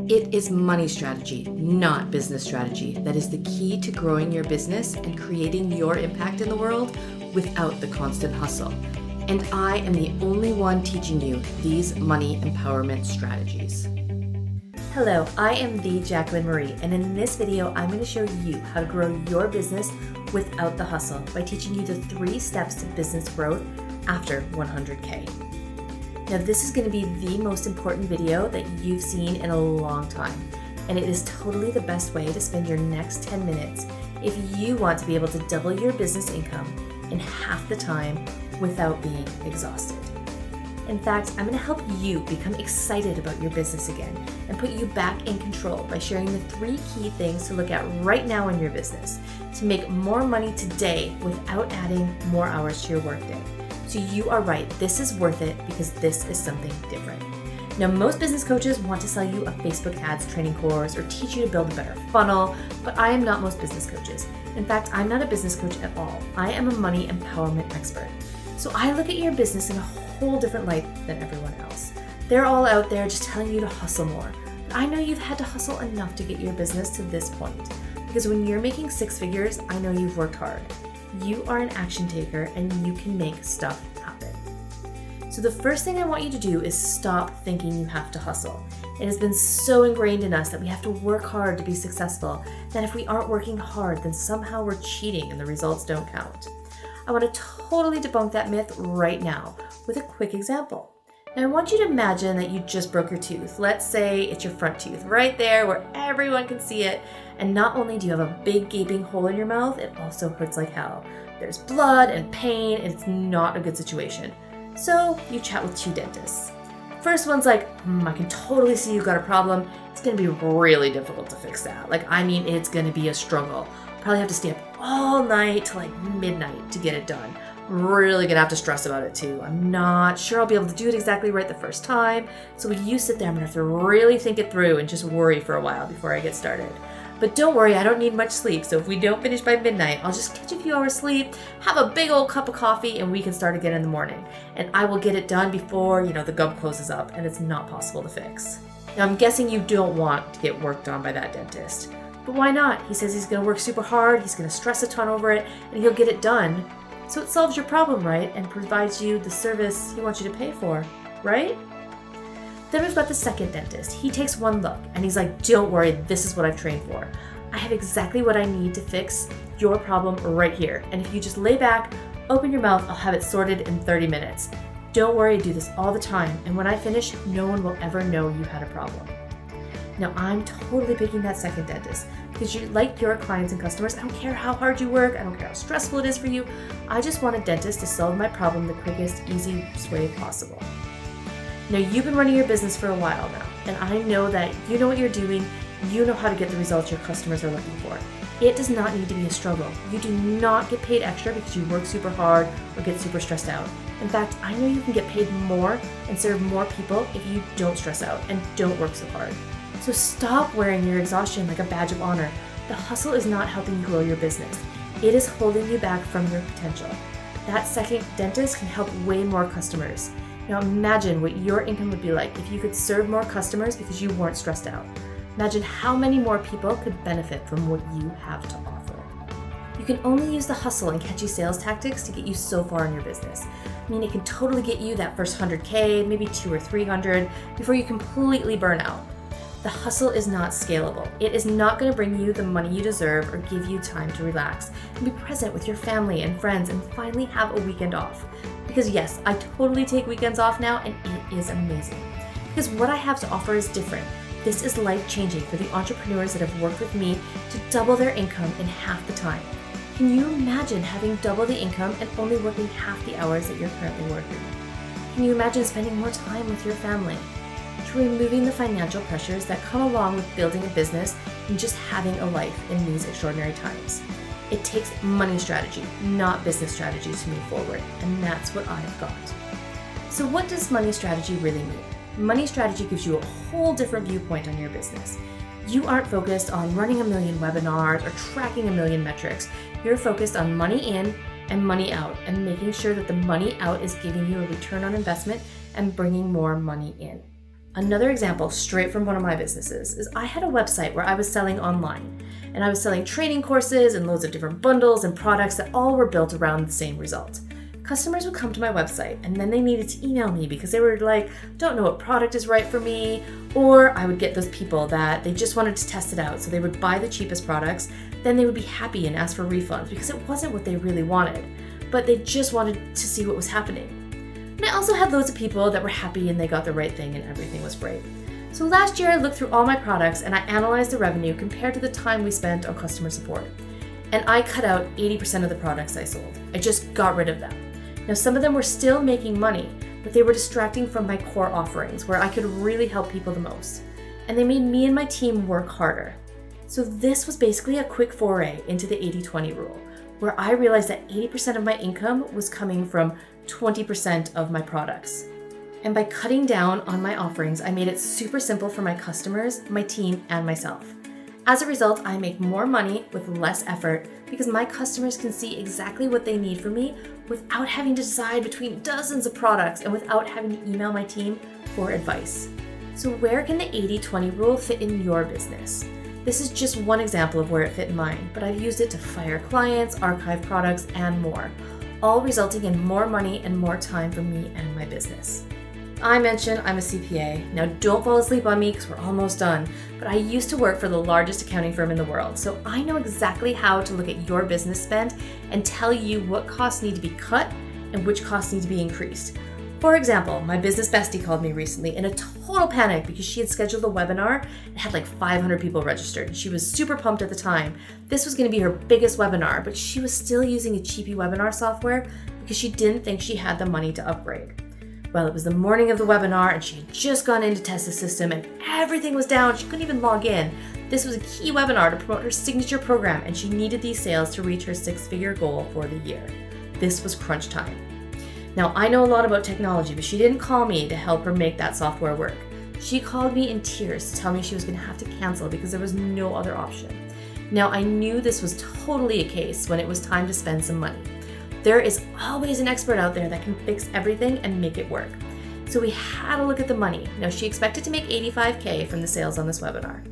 It is money strategy, not business strategy, that is the key to growing your business and creating your impact in the world without the constant hustle. And I am the only one teaching you these money empowerment strategies. Hello, I am the Jacquelyn Marie, and in this video, I'm going to show you how to grow your business without the hustle by teaching you the 3 steps to business growth after 100K. Now, this is going to be the most important video that you've seen in a long time, and it is totally the best way to spend your next 10 minutes if you want to be able to double your business income in half the time without being exhausted. In fact, I'm going to help you become excited about your business again and put you back in control by sharing the 3 key things to look at right now in your business to make more money today without adding more hours to your workday. So you are right, this is worth it because this is something different. Now, most business coaches want to sell you a Facebook ads training course or teach you to build a better funnel, but I am not most business coaches. In fact, I'm not a business coach at all. I am a money empowerment expert. So I look at your business in a whole different light than everyone else. They're all out there just telling you to hustle more. But I know you've had to hustle enough to get your business to this point. Because when you're making 6 figures, I know you've worked hard. You are an action taker and you can make stuff happen. So the first thing I want you to do is stop thinking you have to hustle. It has been so ingrained in us that we have to work hard to be successful, that if we aren't working hard, then somehow we're cheating and the results don't count. I want to totally debunk that myth right now with a quick example. Now, I want you to imagine that you just broke your tooth. Let's say it's your front tooth, right there where everyone can see it. And not only do you have a big gaping hole in your mouth, it also hurts like hell. There's blood and pain, and it's not a good situation. So you chat with 2 dentists. First one's like, I can totally see you got a problem. It's gonna be really difficult to fix that. It's gonna be a struggle. Probably have to stay up all night till midnight to get it done. Really gonna have to stress about it too. I'm not sure I'll be able to do it exactly right the first time. So when you sit there, I'm gonna have to really think it through and just worry for a while before I get started. But don't worry, I don't need much sleep. So if we don't finish by midnight, I'll just catch a few hours sleep, have a big old cup of coffee, and we can start again in the morning. And I will get it done before, the gum closes up and it's not possible to fix. Now, I'm guessing you don't want to get worked on by that dentist. But why not? He says he's gonna work super hard, he's gonna stress a ton over it, and he'll get it done. So it solves your problem, right? And provides you the service he wants you to pay for, right? Then we've got the second dentist. He takes one look and he's like, don't worry, this is what I've trained for. I have exactly what I need to fix your problem right here. And if you just lay back, open your mouth, I'll have it sorted in 30 minutes. Don't worry, I do this all the time. And when I finish, no one will ever know you had a problem. Now, I'm totally picking that second dentist because you like your clients and customers. I don't care how hard you work. I don't care how stressful it is for you. I just want a dentist to solve my problem the quickest, easiest way possible. Now, you've been running your business for a while now, and I know that you know what you're doing. You know how to get the results your customers are looking for. It does not need to be a struggle. You do not get paid extra because you work super hard or get super stressed out. In fact, I know you can get paid more and serve more people if you don't stress out and don't work so hard. So stop wearing your exhaustion like a badge of honor. The hustle is not helping you grow your business. It is holding you back from your potential. That second dentist can help way more customers. Now imagine what your income would be like if you could serve more customers because you weren't stressed out. Imagine how many more people could benefit from what you have to offer. You can only use the hustle and catchy sales tactics to get you so far in your business. It can totally get you that first 100K, maybe 200 or 300 before you completely burn out. The hustle is not scalable. It is not going to bring you the money you deserve or give you time to relax and be present with your family and friends and finally have a weekend off. Because yes, I totally take weekends off now and it is amazing. Because what I have to offer is different. This is life-changing for the entrepreneurs that have worked with me to double their income in half the time. Can you imagine having double the income and only working half the hours that you're currently working? Can you imagine spending more time with your family? To removing the financial pressures that come along with building a business and just having a life in these extraordinary times. It takes money strategy, not business strategy to move forward, and that's what I've got. So what does money strategy really mean? Money strategy gives you a whole different viewpoint on your business. You aren't focused on running a million webinars or tracking a million metrics. You're focused on money in and money out and making sure that the money out is giving you a return on investment and bringing more money in. Another example straight from one of my businesses is I had a website where I was selling online, and I was selling training courses and loads of different bundles and products that all were built around the same result. Customers would come to my website and then they needed to email me because they were like, don't know what product is right for me. Or I would get those people that they just wanted to test it out. So they would buy the cheapest products, then they would be happy and ask for refunds because it wasn't what they really wanted, but they just wanted to see what was happening. And I also had loads of people that were happy and they got the right thing and everything was great. So last year I looked through all my products and I analyzed the revenue compared to the time we spent on customer support. And I cut out 80% of the products I sold. I just got rid of them. Now, some of them were still making money, but they were distracting from my core offerings where I could really help people the most. And they made me and my team work harder. So this was basically a quick foray into the 80-20 rule, where I realized that 80% of my income was coming from 20% of my products. And by cutting down on my offerings, I made it super simple for my customers, my team, and myself. As a result, I make more money with less effort because my customers can see exactly what they need from me without having to decide between dozens of products and without having to email my team for advice. So where can the 80-20 rule fit in your business? This is just one example of where it fit in mine, but I've used it to fire clients, archive products, and more, all resulting in more money and more time for me and my business. I mentioned I'm a CPA. Now don't fall asleep on me because we're almost done, but I used to work for the largest accounting firm in the world, so I know exactly how to look at your business spend and tell you what costs need to be cut and which costs need to be increased. For example, my business bestie called me recently in a total panic because she had scheduled a webinar and had like 500 people registered. She was super pumped at the time. This was going to be her biggest webinar, but she was still using a cheapy webinar software because she didn't think she had the money to upgrade. Well, it was the morning of the webinar and she had just gone in to test the system and everything was down. She couldn't even log in. This was a key webinar to promote her signature program and she needed these sales to reach her 6-figure goal for the year. This was crunch time. Now, I know a lot about technology, but she didn't call me to help her make that software work. She called me in tears to tell me she was going to have to cancel because there was no other option. Now, I knew this was totally a case when it was time to spend some money. There is always an expert out there that can fix everything and make it work. So we had to look at the money. Now, she expected to make $85K from the sales on this webinar.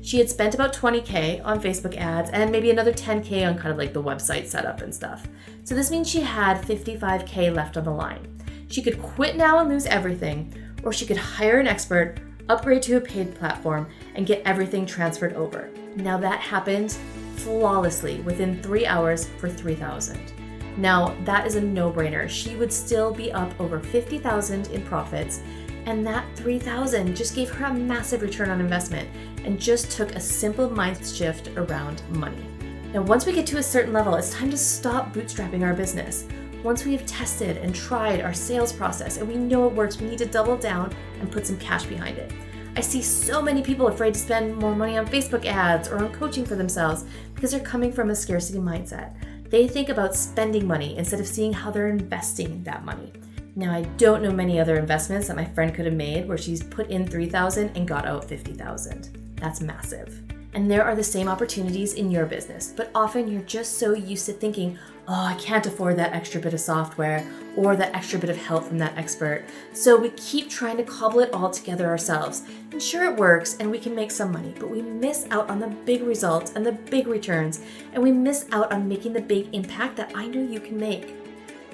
She had spent about $20K on Facebook ads and maybe another $10K on kind of like the website setup and stuff. So this means she had $55K left on the line. She could quit now and lose everything, or she could hire an expert, upgrade to a paid platform, and get everything transferred over. Now that happened flawlessly within 3 hours for $3,000. Now, that is a no-brainer. She would still be up over $50,000 in profits, and that $3,000 just gave her a massive return on investment and just took a simple mind shift around money. Now, once we get to a certain level, it's time to stop bootstrapping our business. Once we have tested and tried our sales process and we know it works, we need to double down and put some cash behind it. I see so many people afraid to spend more money on Facebook ads or on coaching for themselves because they're coming from a scarcity mindset. They think about spending money instead of seeing how they're investing that money. Now, I don't know many other investments that my friend could have made where she's put in $3,000 and got out $50,000. That's massive. And there are the same opportunities in your business, but often you're just so used to thinking, oh, I can't afford that extra bit of software or that extra bit of help from that expert. So we keep trying to cobble it all together ourselves. And sure, it works and we can make some money, but we miss out on the big results and the big returns, and we miss out on making the big impact that I know you can make.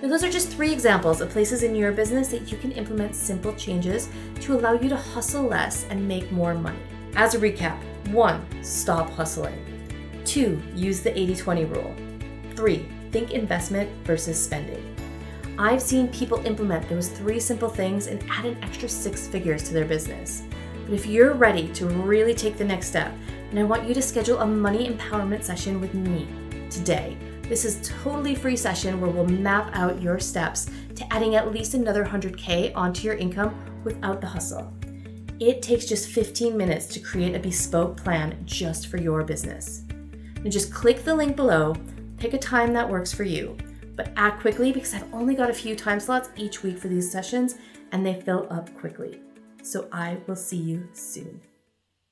Now, those are just 3 examples of places in your business that you can implement simple changes to allow you to hustle less and make more money. As a recap, 1, stop hustling. 2, use the 80-20 rule. 3, think investment versus spending. I've seen people implement those 3 simple things and add an extra 6 figures to their business. But if you're ready to really take the next step, then I want you to schedule a money empowerment session with me today. This is a totally free session where we'll map out your steps to adding at least another $100K onto your income without the hustle. It takes just 15 minutes to create a bespoke plan just for your business. Now just click the link below, pick a time that works for you, but act quickly because I've only got a few time slots each week for these sessions and they fill up quickly. So I will see you soon.